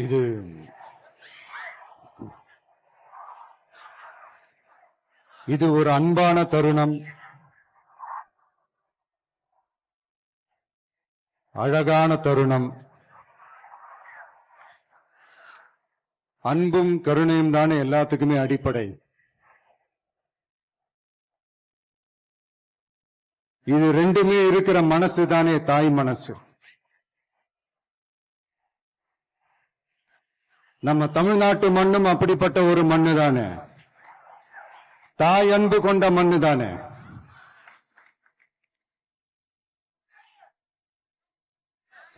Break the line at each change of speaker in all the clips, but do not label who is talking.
இது இது ஒரு அன்பான தருணம், அழகான தருணம். அன்பும் கருணையும் தானே எல்லாத்துக்குமே அடிப்படை. இது ரெண்டுமே இருக்கிற மனசு தானே தாய் மனசு. நம்ம தமிழ்நாட்டு மண்ணும் அப்படிப்பட்ட ஒரு மண்ணு தானே, தாய் அன்பு கொண்ட மண்ணு தானே.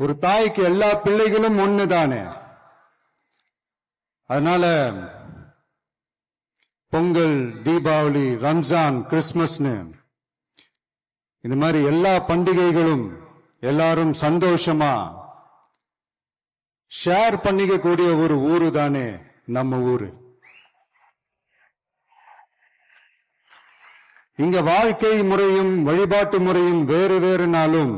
ஒரு தாய்க்கு எல்லா பிள்ளைகளும் ஒண்ணு தானே. அதனால பொங்கல், தீபாவளி, ரம்ஜான், கிறிஸ்துமஸ்னு இந்த மாதிரி எல்லா பண்டிகைகளும் எல்லாரும் சந்தோஷமா ஷேர் பண்ணிக்க கூடிய ஒரு ஊரு தானே நம்ம ஊரு. இங்க வாழ்க்கை முறையும் வழிபாட்டு முறையும் வேறு வேறுனாலும்